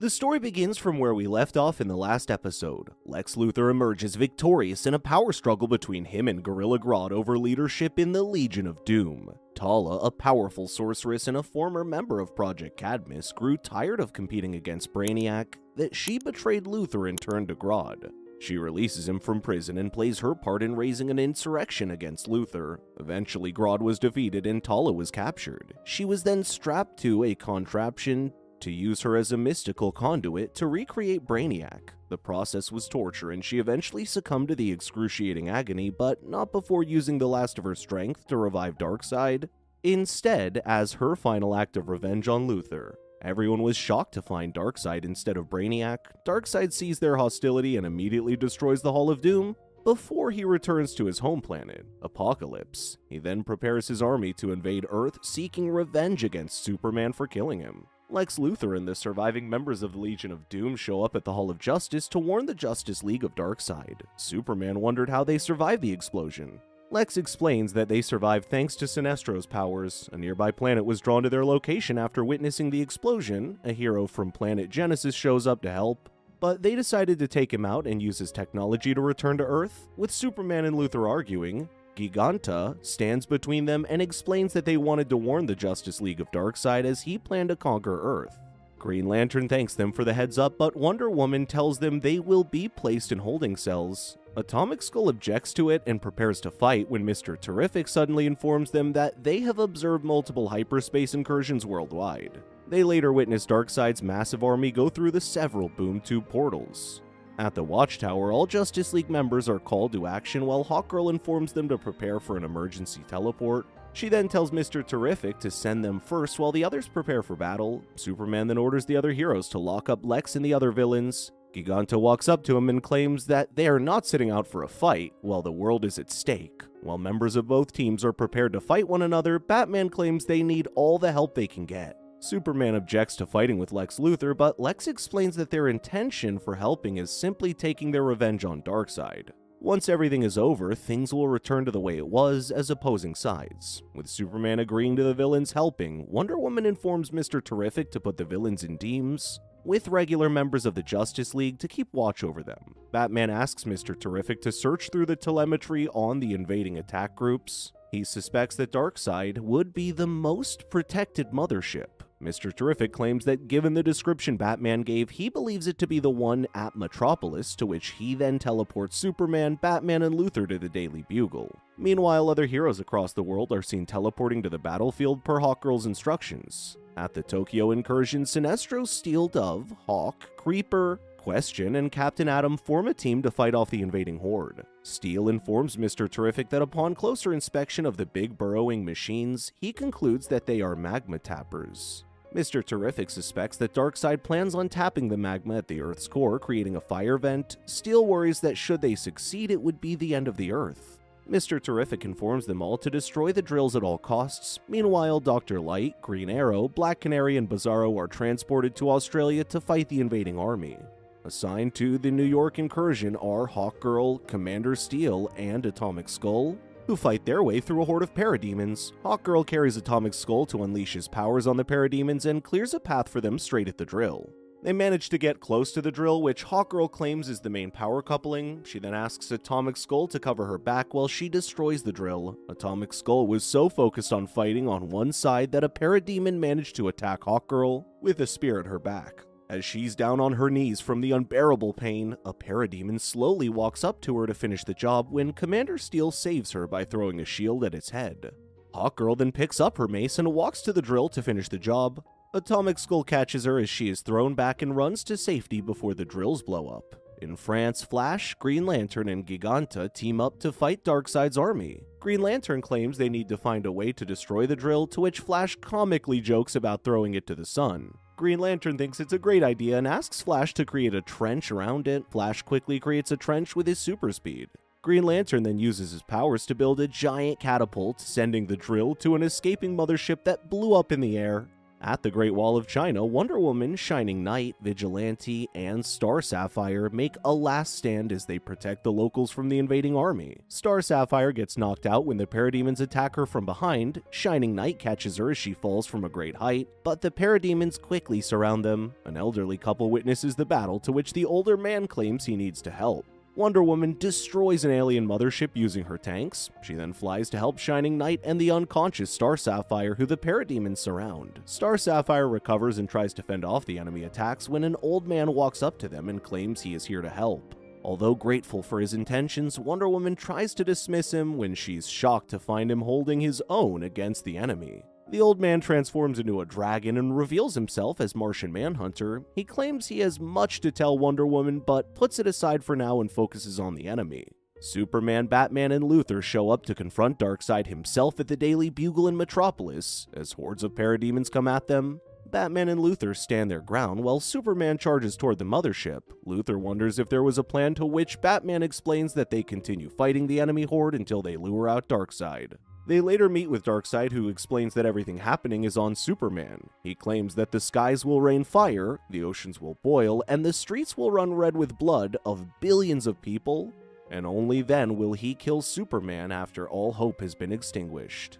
The story begins from where we left off in the last episode. Lex Luthor emerges victorious in a power struggle between him and Gorilla Grodd over leadership in the Legion of Doom. Tala, a powerful sorceress and a former member of Project Cadmus, grew tired of competing against Brainiac that she betrayed Luthor and turned to Grodd. She releases him from prison and plays her part in raising an insurrection against Luthor. Eventually, Grodd was defeated and Tala was captured. She was then strapped to a contraption to use her as a mystical conduit to recreate Brainiac. The process was torture and she eventually succumbed to the excruciating agony, but not before using the last of her strength to revive Darkseid. Instead, as her final act of revenge on Luthor. Everyone was shocked to find Darkseid instead of Brainiac. Darkseid sees their hostility and immediately destroys the Hall of Doom before he returns to his home planet, Apokolips. He then prepares his army to invade Earth, seeking revenge against Superman for killing him. Lex Luthor and the surviving members of the Legion of Doom show up at the Hall of Justice to warn the Justice League of Darkseid. Superman wondered how they survived the explosion. Lex explains that they survived thanks to Sinestro's powers. A nearby planet was drawn to their location after witnessing the explosion. A hero from planet Genesis shows up to help, but they decided to take him out and use his technology to return to Earth. With Superman and Luthor arguing, Giganta stands between them and explains that they wanted to warn the Justice League of Darkseid as he planned to conquer Earth. Green Lantern thanks them for the heads up, but Wonder Woman tells them they will be placed in holding cells. Atomic Skull objects to it and prepares to fight when Mr. Terrific suddenly informs them that they have observed multiple hyperspace incursions worldwide. They later witness Darkseid's massive army go through the several Boom Tube portals. At the Watchtower, all Justice League members are called to action while Hawkgirl informs them to prepare for an emergency teleport. She then tells Mr. Terrific to send them first while the others prepare for battle. Superman then orders the other heroes to lock up Lex and the other villains. Giganta walks up to him and claims that they are not sitting out for a fight while the world is at stake. While members of both teams are prepared to fight one another, Batman claims they need all the help they can get. Superman objects to fighting with Lex Luthor, but Lex explains that their intention for helping is simply taking their revenge on Darkseid. Once everything is over, things will return to the way it was as opposing sides. With Superman agreeing to the villains helping, Wonder Woman informs Mr. Terrific to put the villains in teams, with regular members of the Justice League to keep watch over them. Batman asks Mr. Terrific to search through the telemetry on the invading attack groups. He suspects that Darkseid would be the most protected mothership. Mr. Terrific claims that given the description Batman gave, he believes it to be the one at Metropolis, to which he then teleports Superman, Batman, and Luthor to the Daily Bugle. Meanwhile, other heroes across the world are seen teleporting to the battlefield per Hawkgirl's instructions. At the Tokyo incursion, Sinestro, Steel Dove, Hawk, Creeper, Question, and Captain Atom form a team to fight off the invading horde. Steel informs Mr. Terrific that upon closer inspection of the big burrowing machines, he concludes that they are magma tappers. Mr. Terrific suspects that Darkseid plans on tapping the magma at the Earth's core, creating a fire vent. Steel worries that should they succeed, it would be the end of the Earth. Mr. Terrific informs them all to destroy the drills at all costs. Meanwhile, Dr. Light, Green Arrow, Black Canary, and Bizarro are transported to Australia to fight the invading army. Assigned to the New York incursion are Hawkgirl, Commander Steel, and Atomic Skull, who fight their way through a horde of parademons. Hawkgirl carries Atomic Skull to unleash his powers on the parademons and clears a path for them straight at the drill. They manage to get close to the drill, which Hawkgirl claims is the main power coupling. She then asks Atomic Skull to cover her back while she destroys the drill. Atomic Skull was so focused on fighting on one side that a parademon managed to attack Hawkgirl with a spear at her back. As she's down on her knees from the unbearable pain, a parademon slowly walks up to her to finish the job when Commander Steel saves her by throwing a shield at its head. Hawkgirl then picks up her mace and walks to the drill to finish the job. Atomic Skull catches her as she is thrown back and runs to safety before the drills blow up. In France, Flash, Green Lantern, and Giganta team up to fight Darkseid's army. Green Lantern claims they need to find a way to destroy the drill, to which Flash comically jokes about throwing it to the sun. Green Lantern thinks it's a great idea and asks Flash to create a trench around it. Flash quickly creates a trench with his super speed. Green Lantern then uses his powers to build a giant catapult, sending the drill to an escaping mothership that blew up in the air. At the Great Wall of China, Wonder Woman, Shining Knight, Vigilante, and Star Sapphire make a last stand as they protect the locals from the invading army. Star Sapphire gets knocked out when the parademons attack her from behind. Shining Knight catches her as she falls from a great height, but the parademons quickly surround them. An elderly couple witnesses the battle, to which the older man claims he needs to help. Wonder Woman destroys an alien mothership using her tanks. She then flies to help Shining Knight and the unconscious Star Sapphire, who the parademons surround. Star Sapphire recovers and tries to fend off the enemy attacks when an old man walks up to them and claims he is here to help. Although grateful for his intentions, Wonder Woman tries to dismiss him when she's shocked to find him holding his own against the enemy. The old man transforms into a dragon and reveals himself as Martian Manhunter. He claims he has much to tell Wonder Woman, but puts it aside for now and focuses on the enemy. Superman, Batman, and Luthor show up to confront Darkseid himself at the Daily Bugle in Metropolis. As hordes of parademons come at them, Batman and Luthor stand their ground while Superman charges toward the mothership. Luthor wonders if there was a plan, to which Batman explains that they continue fighting the enemy horde until they lure out Darkseid. They later meet with Darkseid, who explains that everything happening is on Superman. He claims that the skies will rain fire, the oceans will boil, and the streets will run red with blood of billions of people, and only then will he kill Superman after all hope has been extinguished.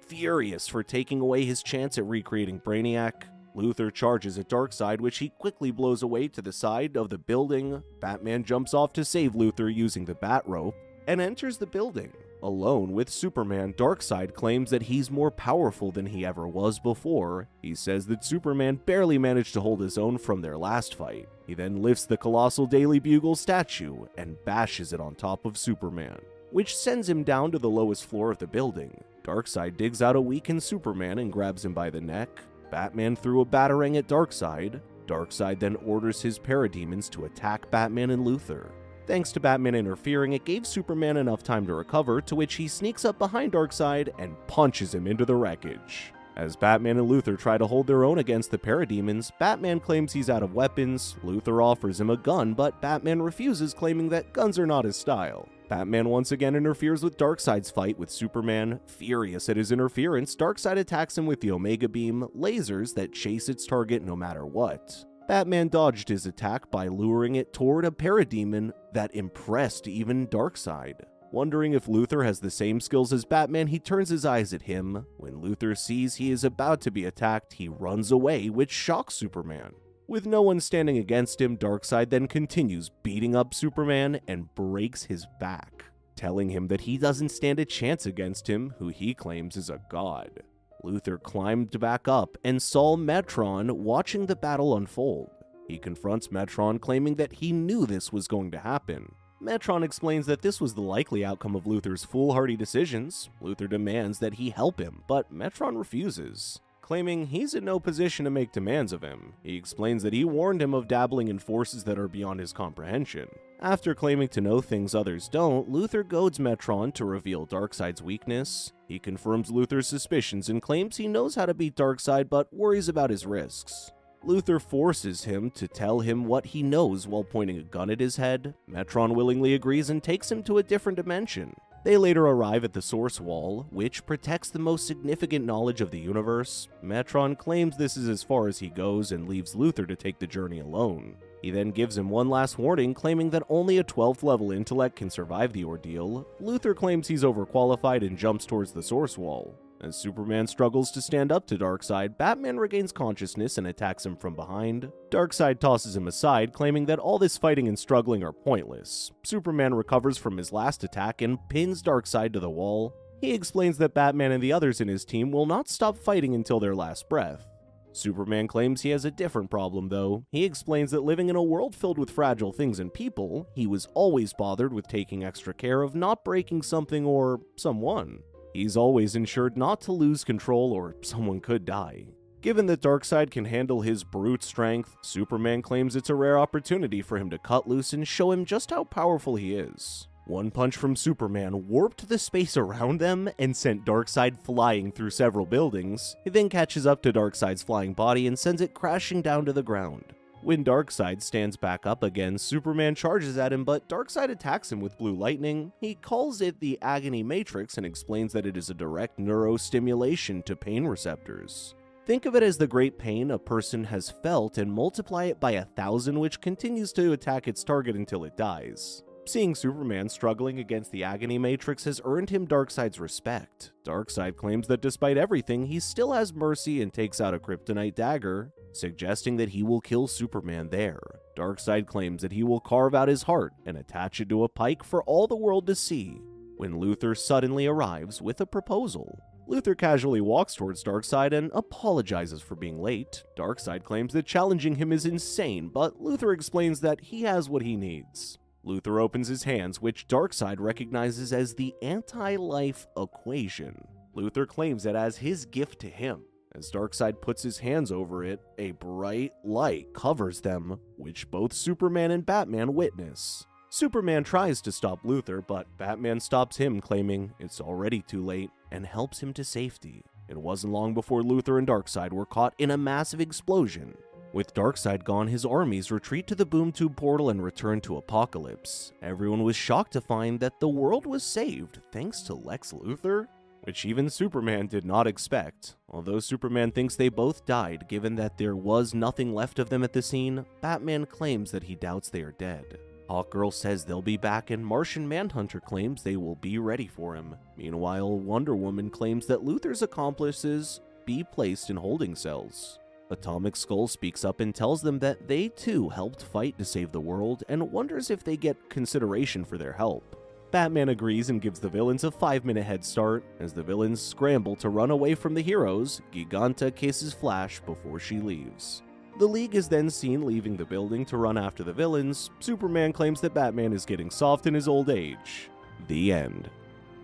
Furious for taking away his chance at recreating Brainiac, Luthor charges at Darkseid, which he quickly blows away to the side of the building. Batman jumps off to save Luthor using the bat rope and enters the building. Alone with Superman, Darkseid claims that he's more powerful than he ever was before. He says that Superman barely managed to hold his own from their last fight. He then lifts the colossal Daily Bugle statue and bashes it on top of Superman, which sends him down to the lowest floor of the building. Darkseid digs out a weakened Superman and grabs him by the neck. Batman threw a batarang at Darkseid. Darkseid then orders his parademons to attack Batman and Luthor. Thanks to Batman interfering, it gave Superman enough time to recover, to which he sneaks up behind Darkseid and punches him into the wreckage. As Batman and Luthor try to hold their own against the parademons, Batman claims he's out of weapons. Luthor offers him a gun, but Batman refuses, claiming that guns are not his style. Batman once again interferes with Darkseid's fight with Superman. Furious at his interference, Darkseid attacks him with the Omega Beam, lasers that chase its target no matter what. Batman dodged his attack by luring it toward a parademon that impressed even Darkseid. Wondering if Luthor has the same skills as Batman, he turns his eyes at him. When Luthor sees he is about to be attacked, he runs away, which shocks Superman. With no one standing against him, Darkseid then continues beating up Superman and breaks his back, telling him that he doesn't stand a chance against him, who he claims is a god. Luthor climbed back up and saw Metron watching the battle unfold. He confronts Metron, claiming that he knew this was going to happen. Metron explains that this was the likely outcome of Luthor's foolhardy decisions. Luthor demands that he help him, but Metron refuses, claiming he's in no position to make demands of him. He explains that he warned him of dabbling in forces that are beyond his comprehension. After claiming to know things others don't, Luthor goads Metron to reveal Darkseid's weakness. He confirms Luthor's suspicions and claims he knows how to beat Darkseid, but worries about his risks. Luthor forces him to tell him what he knows while pointing a gun at his head. Metron willingly agrees and takes him to a different dimension. They later arrive at the Source Wall, which protects the most significant knowledge of the universe. Metron claims this is as far as he goes and leaves Luthor to take the journey alone. He then gives him one last warning, claiming that only a 12th level intellect can survive the ordeal. Luthor claims he's overqualified and jumps towards the Source Wall. As Superman struggles to stand up to Darkseid, Batman regains consciousness and attacks him from behind. Darkseid tosses him aside, claiming that all this fighting and struggling are pointless. Superman recovers from his last attack and pins Darkseid to the wall. He explains that Batman and the others in his team will not stop fighting until their last breath. Superman claims he has a different problem, though. He explains that living in a world filled with fragile things and people, he was always bothered with taking extra care of not breaking something or someone. He's always ensured not to lose control or someone could die. Given that Darkseid can handle his brute strength, Superman claims it's a rare opportunity for him to cut loose and show him just how powerful he is. One punch from Superman warped the space around them and sent Darkseid flying through several buildings. He then catches up to Darkseid's flying body and sends it crashing down to the ground. When Darkseid stands back up again, Superman charges at him, but Darkseid attacks him with blue lightning. He calls it the Agony Matrix and explains that it is a direct neurostimulation to pain receptors. Think of it as the great pain a person has felt and multiply it by 1,000, which continues to attack its target until it dies. Seeing Superman struggling against the agony matrix has earned him Darkseid's respect. Darkseid claims that despite everything, he still has mercy and takes out a kryptonite dagger, suggesting that he will kill Superman there. Darkseid claims that he will carve out his heart and attach it to a pike for all the world to see, when Luthor suddenly arrives with a proposal. Luthor casually walks towards Darkseid and apologizes for being late. Darkseid claims that challenging him is insane, but Luthor explains that he has what he needs. Luthor opens his hands, which Darkseid recognizes as the anti-life equation. Luthor claims it as his gift to him. As Darkseid puts his hands over it, a bright light covers them, which both Superman and Batman witness. Superman tries to stop Luthor, but Batman stops him, claiming it's already too late, and helps him to safety. It wasn't long before Luthor and Darkseid were caught in a massive explosion. With Darkseid gone, his armies retreat to the Boom Tube portal and return to Apocalypse. Everyone was shocked to find that the world was saved thanks to Lex Luthor, which even Superman did not expect. Although Superman thinks they both died, given that there was nothing left of them at the scene, Batman claims that he doubts they are dead. Hawkgirl says they'll be back, and Martian Manhunter claims they will be ready for him. Meanwhile, Wonder Woman claims that Luthor's accomplices be placed in holding cells. Atomic Skull speaks up and tells them that they too helped fight to save the world and wonders if they get consideration for their help. Batman agrees and gives the villains a 5-minute head start. As the villains scramble to run away from the heroes, Giganta kisses Flash before she leaves. The League is then seen leaving the building to run after the villains. Superman claims that Batman is getting soft in his old age. The end.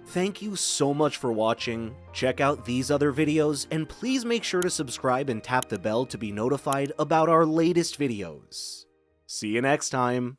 Thank you so much for watching. Check out these other videos, and please make sure to subscribe and tap the bell to be notified about our latest videos. See you next time.